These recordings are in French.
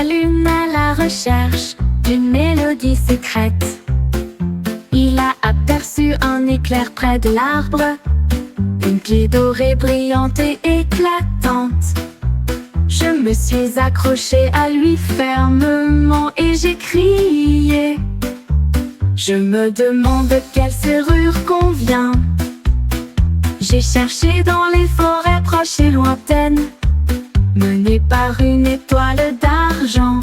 s'allume à la recherche d'une mélodie secrète. Il a aperçu un éclair près de l'arbre, une clé dorée brillante et éclatante. Je me suis accrochée à lui fermement et j'ai crié. Je me demande quelle serrure convient. J'ai cherché dans les forêts proches et lointaines, menée par une étoile d'argent.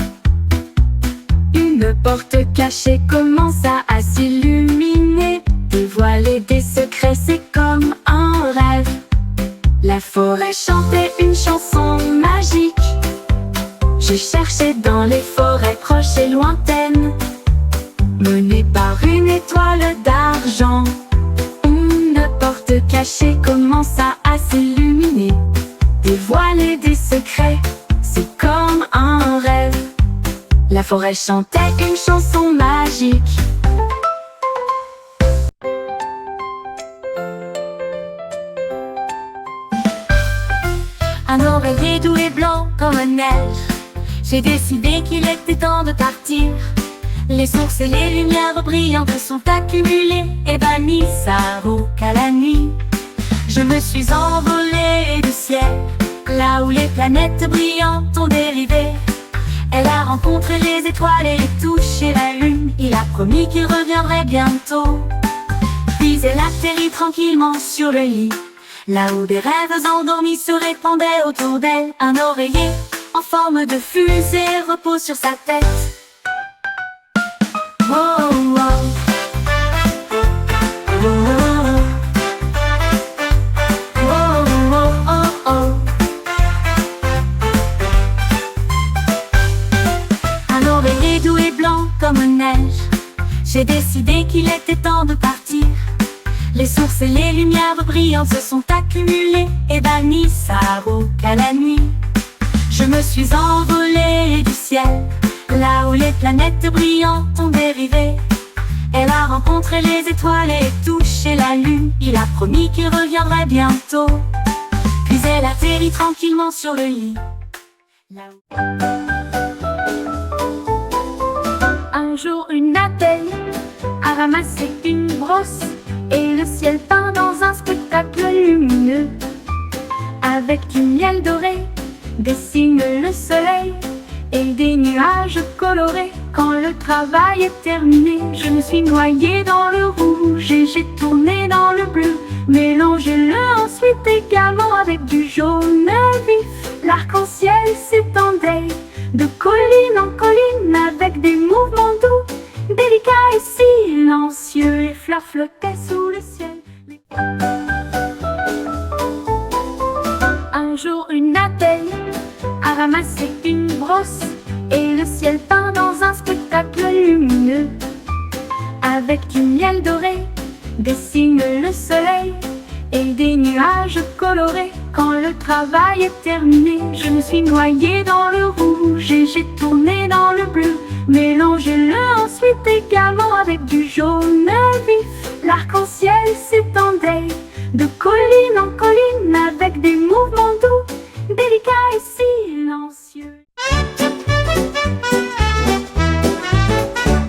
Une porte cachée commence à s'illuminer. Dévoiler des secrets, c'est comme un rêve. La forêt chantait une chanson magique. J'ai cherché dans les forêts proches et lointaines, menée par une étoile d'argent. Une porte cachée commence à s'illuminer. Dévoiler des secrets, c'est comme un rêve. La forêt chantait une chanson magique. Un oreiller doux et blanc comme neige. J'ai décidé qu'il était temps de partir. Les sources et les lumières brillantes sont accumulées et bannissent à qu'à la nuit. Je me suis envolée du ciel, là où les planètes brillantes ont dérivé. Elle a rencontré les étoiles et touché la lune. Il a promis qu'il reviendrait bientôt. Puis elle atterrit tranquillement sur le lit, là où des rêves endormis se répandaient autour d'elle. Un oreiller en forme de fusée repose sur sa tête. Oh, oh, oh. Comme neige, j'ai décidé qu'il était temps de partir. Les sources et les lumières brillantes se sont accumulées et bannissent à qu'à la nuit. Je me suis envolée du ciel, là où les planètes brillantes ont dérivé. Elle a rencontré les étoiles et touché la lune. Il a promis qu'il reviendrait bientôt. Puis elle atterrit tranquillement sur le lit, là où... Un jour, une abeille a ramassé une brosse et le ciel peint dans un spectacle lumineux. Avec du miel doré, dessine le soleil et des nuages colorés. Quand le travail est terminé, je me suis noyée dans le rouge et j'ai tourné dans le bleu. Mélangez-le ensuite également avec du jaune vif. L'arc-en-ciel s'étendait de colline en colline avec des mouvements doux, délicats et silencieux. Les fleurs flottaient sous le ciel. Un jour, une abeille a ramassé une brosse et le ciel peint dans un spectacle lumineux. Avec du miel doré, dessine le soleil et des nuages colorés. Quand le travail est terminé, je me suis noyée dans le rouge et j'ai tourné dans le bleu. Mélangez-le ensuite également avec du jaune vif. L'arc-en-ciel s'étendait de colline en colline avec des mouvements doux, délicats et silencieux.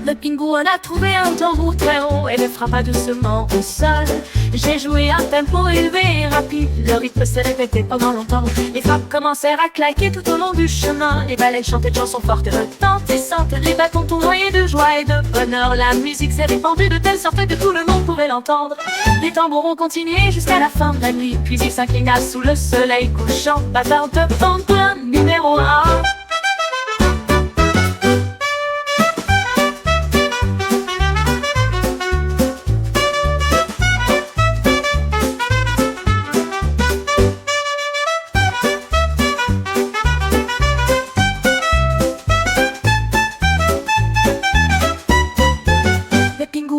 Le pingouin a trouvé un tambour très haut et le frappa doucement au sol. J'ai joué un tempo élevé et rapide, le rythme s'est répété pendant longtemps. Les frappes commencèrent à claquer tout au long du chemin. Les balais chantaient de chansons fortes et retentissantes. Les bâtons tournoyaient de joie et de bonheur. La musique s'est répandue de telle sorte que tout le monde pouvait l'entendre. Les tambours ont continué jusqu'à la fin de la nuit, puis il s'inclina sous le soleil couchant. Bâtard de pantin numéro 1.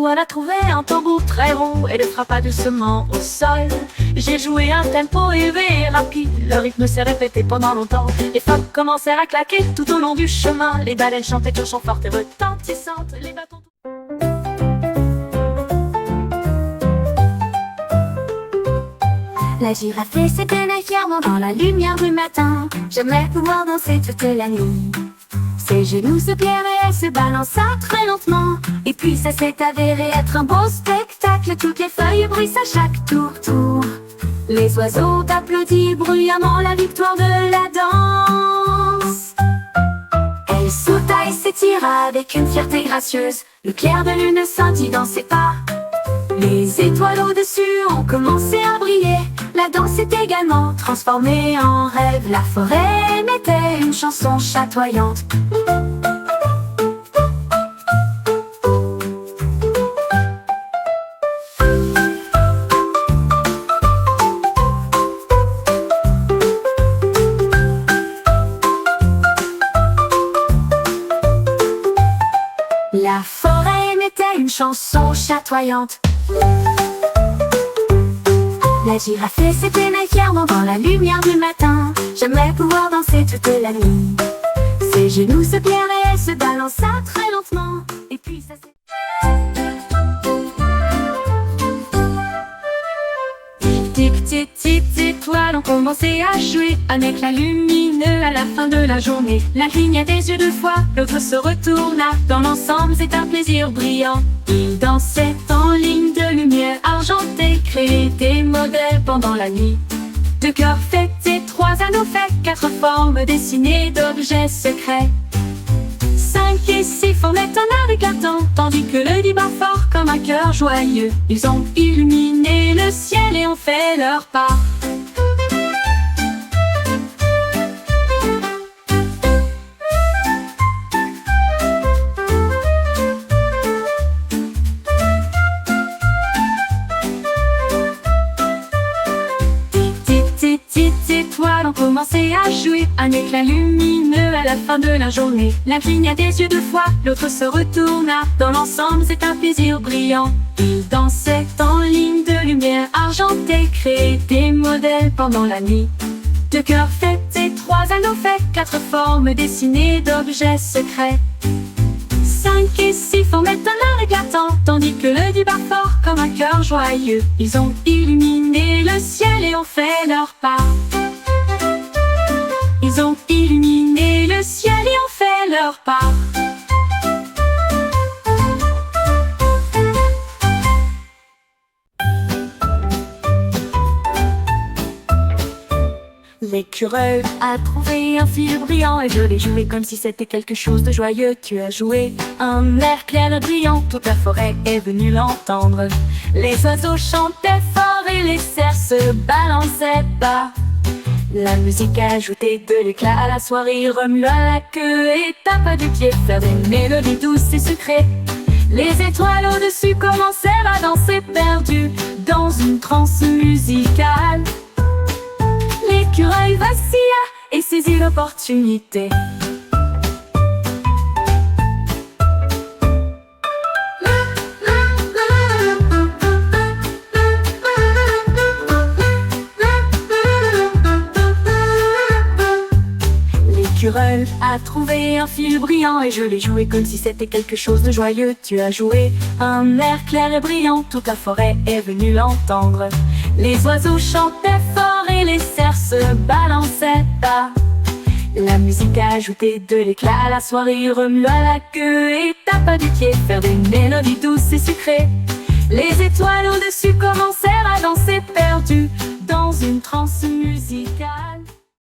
On a trouvé un tambour très rond et le frappa doucement au sol. J'ai joué un tempo élevé et rapide, le rythme s'est répété pendant longtemps. Les frappes commencèrent à claquer tout au long du chemin. Les baleines chantaient de chansons fortes et retentissantes. Les bâtons... La girafe s'est tenue fièrement dans la lumière du matin. J'aimerais pouvoir danser toute la nuit. Ses genoux se plièrent et elle se balança très lentement. Et puis ça s'est avéré être un beau spectacle. Toutes les feuilles bruissent à chaque tour. Les oiseaux applaudissent bruyamment la victoire de la danse. Elle sauta et s'étira avec une fierté gracieuse. Le clair de lune scintille dans ses pas. Les étoiles au-dessus ont commencé à briller. La danse est également transformée en rêve. La forêt émettait une chanson chatoyante. La forêt émettait une chanson chatoyante. La girafe s'éteignait fièrement dans la lumière du matin. J'aimerais pouvoir danser toute la nuit. Ses genoux se plièrent et elle se balança très lentement. Et puis ça s'est... Tic tic tic, étoiles ont commencé à jouer. Un éclat lumineux à la fin de la journée. La cligna des yeux deux fois, l'autre se retourna. Dans l'ensemble c'est un plaisir brillant. Ils dansaient en ligne de lumière argentée, créaient des modèles pendant la nuit. Deux cœurs faits et trois anneaux faits, quatre formes dessinées d'objets secrets. 5 et 6 formaient un art éclatant, tandis que le dit bat fort comme un cœur joyeux. Ils ont illuminé le ciel et ont fait leur part. Étoiles ont commencé à jouer. Un éclat lumineux à la fin de la journée. L'un cligna des yeux deux fois, l'autre se retourna. Dans l'ensemble c'est un plaisir brillant. Ils dansaient en ligne de lumière argentée, créaient des modèles pendant la nuit. Deux cœurs faits et trois anneaux faits, quatre formes dessinées d'objets secrets. 5 et 6 formaient un art éclatant, tandis que le dit bat fort comme un cœur joyeux. Ils ont illuminé le ciel et ont fait leur part. Ils ont illuminé le ciel et ont fait leur part. L'écureuil a trouvé un fil brillant et je l'ai joué comme si c'était quelque chose de joyeux. Tu as joué un air clair et brillant, toute la forêt est venue l'entendre. Les oiseaux chantaient fort et les cerfs se balançaient bas. La musique a ajouté de l'éclat à la soirée, remua la queue et tapa du pied, faire des mélodies douces et sucrées. Les étoiles au-dessus commencèrent à danser perdues dans une transe musicale. L'écureuil vacilla et saisit l'opportunité. L'écureuil a trouvé un fil brillant et je l'ai joué comme si c'était quelque chose de joyeux. Tu as joué un air clair et brillant, toute la forêt est venue l'entendre. Les oiseaux chantaient fort et les cerfs se balançaient bas. La musique a ajouté de l'éclat à la soirée, remua la queue et tapa du pied, faire des mélodies douces et sucrées. Les étoiles au-dessus commencèrent à danser perdues dans une transe musicale.